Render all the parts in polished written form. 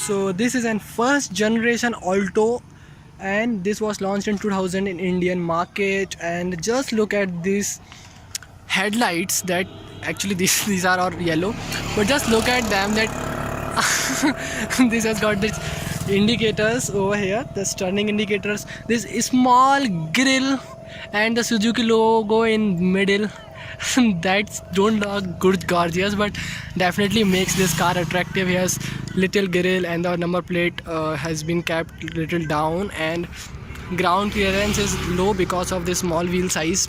So this is an first generation Alto, and this was launched in 2000 in Indian market. And just look at these headlights that actually these are all yellow, but just look at them that this has got this indicators over here, the turning indicators, this small grill and the Suzuki logo in middle. That don't look good gorgeous, but definitely makes this car attractive. Here's little grill and the number plate has been kept little down, and ground clearance is low because of this small wheel size.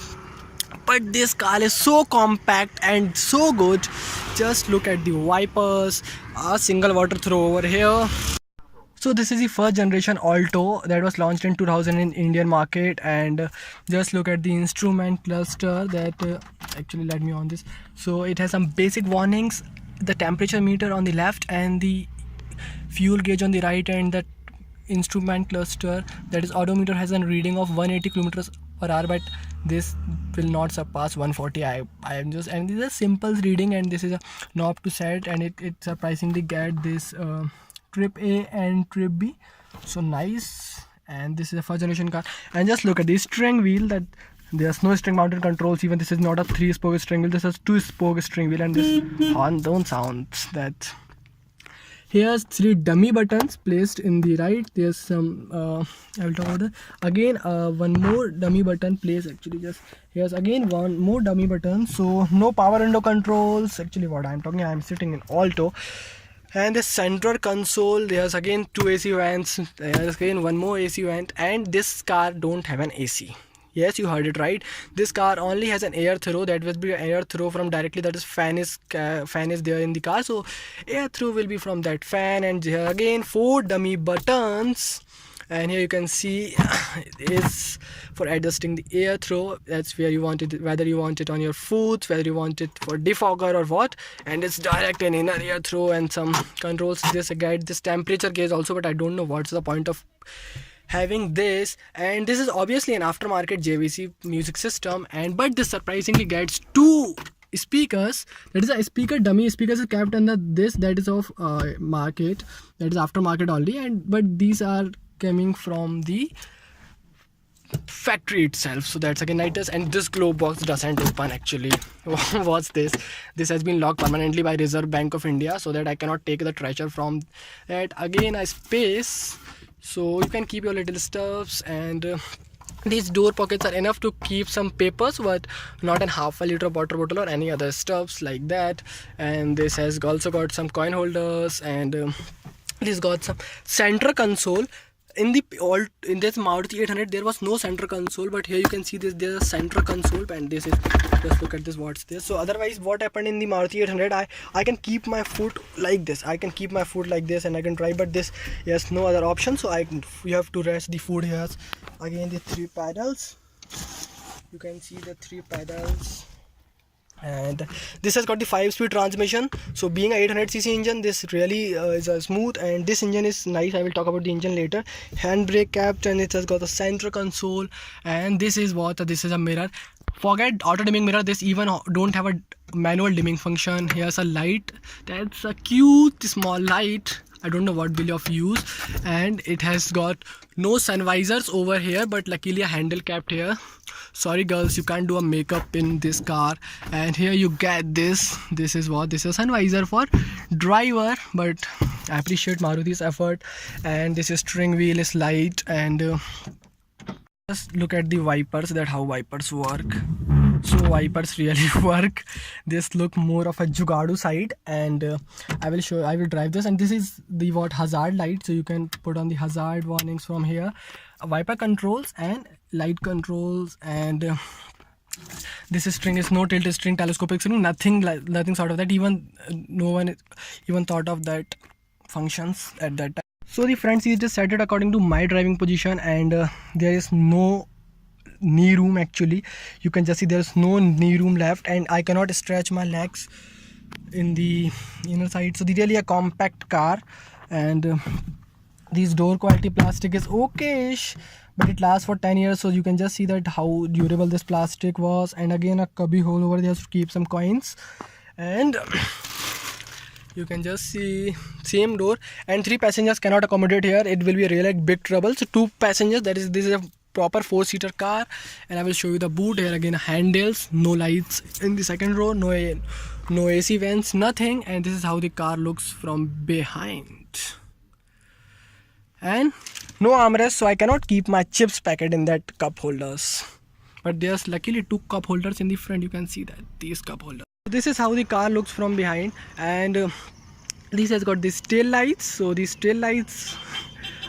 But this car is so compact and so good. Just look at the wipers, a single water throw over here. So this is the first generation Alto that was launched in 2000 in Indian market, and just look at the instrument cluster that actually let me on this. So it has some basic warnings, the temperature meter on the left and the fuel gauge on the right, and the instrument cluster, that is odometer, has a reading of 180 kilometers per hour, but this will not surpass 140. I am just, and this is a simple reading, and this is a knob to set, and it surprisingly get this trip A and trip B, so nice. And this is a first generation car, and just look at the steering wheel, that there's no string mounted controls. Even this is not a 3-spoke steering wheel, this is 2-spoke steering wheel, and this horn don't sounds that. Here's 3 dummy buttons placed in the right. There's some I will talk about that again. One more dummy button placed, actually just here's again one more dummy button. So no power window controls. Actually what I'm talking, I'm sitting in Alto. And the center console, there's again 2 AC vents, there's again one more AC vent, and this car don't have an AC. Yes, you heard it right. This car only has an air throw, that will be air throw from directly, that is fan is there in the car, so air throw will be from that fan. And here again 4 dummy buttons, and here you can see is for adjusting the air throw. That's where you want it, whether you want it on your foot, whether you want it for defogger or what. And it's direct and inner air throw, and some controls. This guide this temperature gauge also, but I don't know what's the point of having this. And this is obviously an aftermarket JVC music system, and but this surprisingly gets 2 speakers. That is a speaker, dummy speakers are kept under this, that is of market, that is aftermarket only, and but these are coming from the factory itself. So that's again nice. And this glove box doesn't open actually. What's this? This has been locked permanently by Reserve Bank of India, so that I cannot take the treasure from that. Again a space, so you can keep your little stuffs, and these door pockets are enough to keep some papers, but not a half a liter water bottle or any other stuffs like that. And this has also got some coin holders, and this got some center console. In this Maruti 800 there was no center console, but here you can see this, there's a center console, and this is, just look at this, what's this. So otherwise what happened in the Maruti 800, I can keep my foot like this, I can keep my foot like this, and I can drive, but this, yes, no other option, so you have to rest the foot here. Again the 3 pedals, you can see the 3 pedals, and this has got the 5-speed transmission. So being a 800cc engine, this really is smooth, and this engine is nice. I will talk about the engine later. Handbrake capped, and it has got a center console, and this is a mirror. Forget auto dimming mirror, this even don't have a manual dimming function. Here's a light, that's a cute small light, I don't know what will of use. And it has got no sun visors over here, but luckily a handle capped here. Sorry girls, you can't do a makeup in this car. And here you get this is a sun visor for driver, but I appreciate Maruti's effort. And this is steering wheel is light, and just look at the wipers, that how wipers work. So wipers really work. This look more of a Jugadu side, and I will drive this. And this is the hazard light, so you can put on the hazard warnings from here. Wiper controls and light controls, and this string is no tilted string, telescopic string, nothing sort of that. Even no one even thought of that functions at that time. So the front seat is set it according to my driving position, and there is no knee room. Actually you can just see there's no knee room left, and I cannot stretch my legs in the inner side. So the really a compact car, and this door quality plastic is okayish, but it lasts for 10 years, so you can just see that how durable this plastic was. And again a cubby hole over there to keep some coins, and You can just see same door, and 3 passengers cannot accommodate here. It will be really big trouble. So 2 passengers, that is, this is a proper 4-seater car. And I will show you the boot. Here again handles, no lights in the second row, no AC vents, nothing. And this is how the car looks from behind. And no armrest, so I cannot keep my chips packet in that cup holders. But there's luckily 2 cup holders in the front. You can see that these cup holders. This is how the car looks from behind, and this has got these tail lights. So these tail lights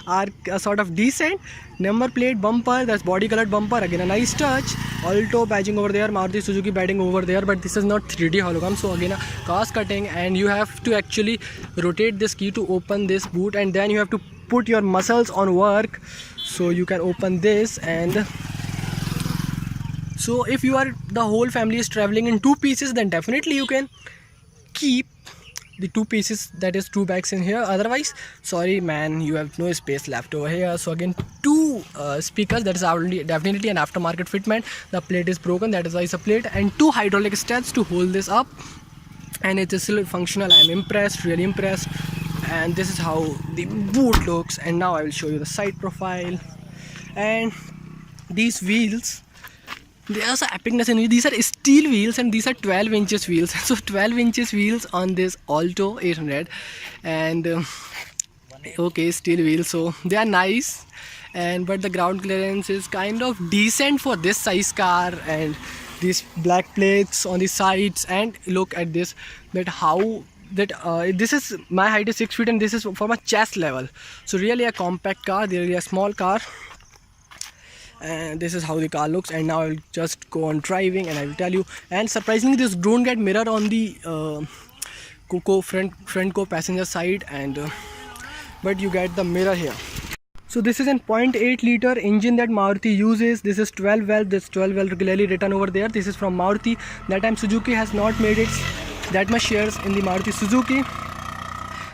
are a sort of decent. Number plate, bumper, that's body colored bumper, again a nice touch. Alto badging over there, Maruti Suzuki badging over there, but this is not 3D hologram, so again a cost cutting, and you have to actually rotate this key to open this boot, and then you have to put your muscles on work so you can open this. And so if you are, the whole family is traveling in 2 pieces, then definitely you can keep the 2 pieces, that is 2 bags in here. Otherwise, sorry man, you have no space left over here. So again 2 speakers, that is already definitely an aftermarket fitment. The plate is broken, that is why it's a plate, and 2 hydraulic studs to hold this up, and it is still functional. I am impressed, really impressed. And this is how the boot looks. And now I will show you the side profile. And these wheels, there's a epicness in it. These are steel wheels, and these are 12 inches wheels. So 12 inches wheels on this Alto 800, and okay, steel wheels, so they are nice. And but the ground clearance is kind of decent for this size car, and these black plates on the sides. And look at this, that how that this is, my height is 6 feet, and this is for my chest level. So really a compact car, really a small car. And this is how the car looks. And now I will just go on driving and I will tell you. And surprisingly, this don't get mirror on the front co-passenger side, and but you get the mirror here. So this is an 0.8 liter engine that Maruti uses. This is 12 valve. This 12 valve clearly written over there. This is from Maruti. That time Suzuki has not made it that much shares in the Maruti Suzuki.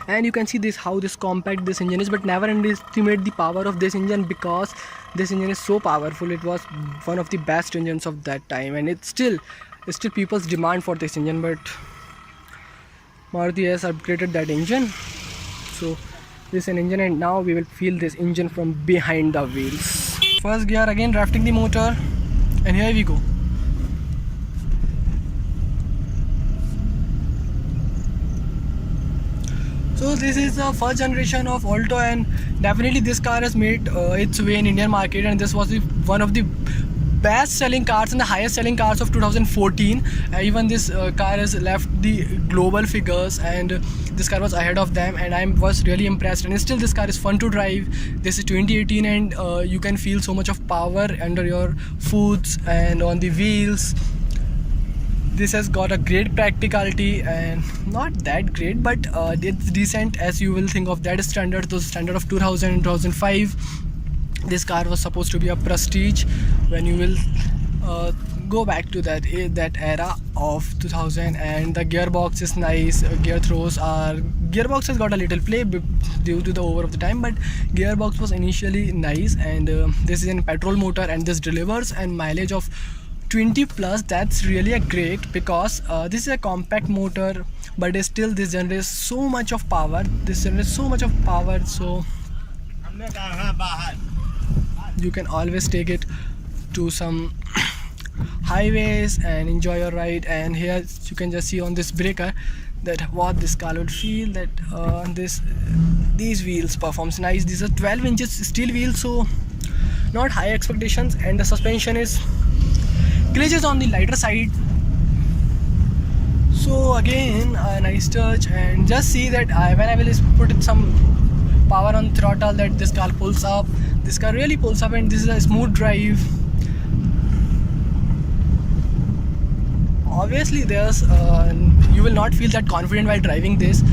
And you can see this, how this compact this engine is, but never underestimate the power of this engine, because this engine is so powerful. It was one of the best engines of that time, and it's still people's demand for this engine, but Maruti has upgraded that engine. So this is an engine, and now we will feel this engine from behind the wheels. First gear, again drafting the motor, and here we go. So this is the first generation of Alto, and definitely this car has made its way in Indian market, and this was one of the best selling cars and the highest selling cars of 2014. Even this car has left the global figures, and this car was ahead of them, and I was really impressed. And still this car is fun to drive. This is 2018, and you can feel so much of power under your foots and on the wheels. This has got a great practicality, and not that great, but it's decent as you will think of that standard, those standard of 2000 and 2005. This car was supposed to be a prestige when you will go back to that era of 2000. And the gearbox is nice. Gearbox has got a little play due to the over of the time, but gearbox was initially nice. And this is a petrol motor, and this delivers and mileage of 20 plus. That's really a great, because this is a compact motor, but still this generates so much of power. So you can always take it to some highways and enjoy your ride. And here you can just see on this breaker that what this car would feel, that these wheels performs nice. These are 12 inches steel wheels, so not high expectations. And the suspension is glitches on the lighter side. So again a nice touch. And just see that when I will put some power on throttle, that this car pulls up. This car really pulls up, and this is a smooth drive. Obviously there's you will not feel that confident while driving this.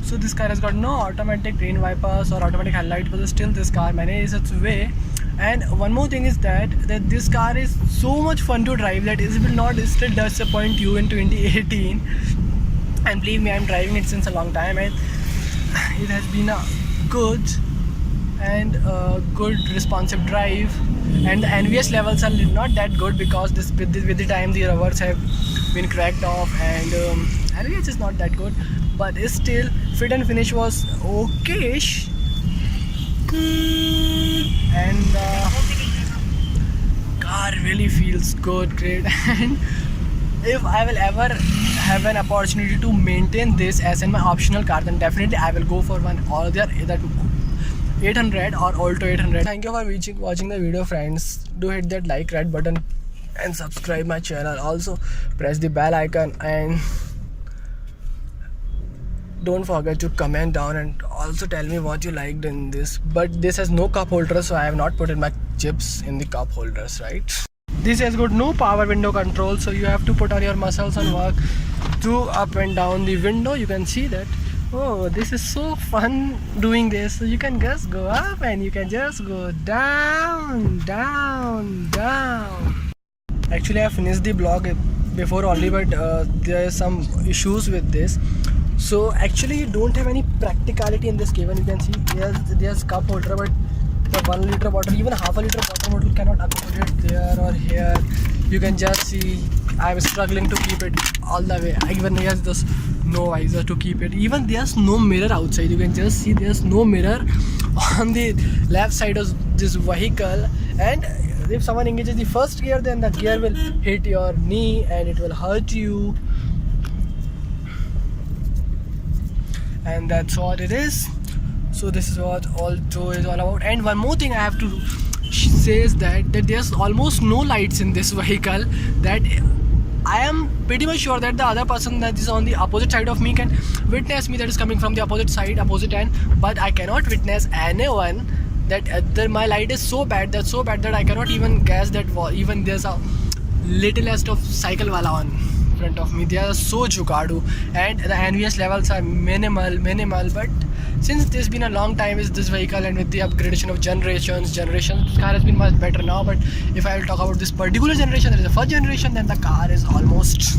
So this car has got no automatic rain wipers or automatic headlights, but still this car manages its way. And one more thing is that this car is so much fun to drive that it will not still disappoint you in 2018. And believe me, I'm driving it since a long time, and it has been a good and good responsive drive, and the NVS levels are not that good because this with the time the rubbers have been cracked off, and NVS is not that good, but still fit and finish was okay-ish. And car really feels good, great. And if I will ever have an opportunity to maintain this as in my optional car, then definitely I will go for one or the other, that 800 or Alto 800. Thank you for watching the video, friends. Do hit that like red button and subscribe my channel. Also press the bell icon, and don't forget to comment down and also tell me what you liked in this. But this has no cup holder, so I have not put in my chips in the cup holders, right? This has got no power window control, so you have to put on your muscles and work to up and down the window. You can see that. Oh, this is so fun doing this. So you can just go up and you can just go down, down, down. Actually, I finished the vlog before only, but there are some issues with this. So actually you don't have any practicality in this cable. You can see there's cup holder, but the 1 liter bottle, even half a liter water bottle cannot accommodate there or here. You can just see I'm struggling to keep it all the way. Even there's just no visor to keep it. Even there's no mirror outside. You can just see there's no mirror on the left side of this vehicle, and if someone engages the first gear, then the gear will hit your knee and it will hurt you. And that's what it is. So this is what Alto is all about. And one more thing I have to say is that there's almost no lights in this vehicle. That I am pretty much sure that the other person that is on the opposite side of me can witness me, that is coming from the opposite side, opposite end, but I cannot witness anyone. That my light is so bad that I cannot even guess that even there's a littlest of cycle wala on front of me. They are so jugadu, and the NVS levels are minimal. But since there's been a long time with this vehicle, and with the upgradation of generations, this car has been much better now. But if I will talk about this particular generation, that is the first generation, then the car is almost,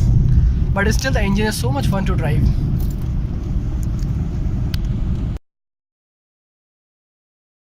but still the engine is so much fun to drive.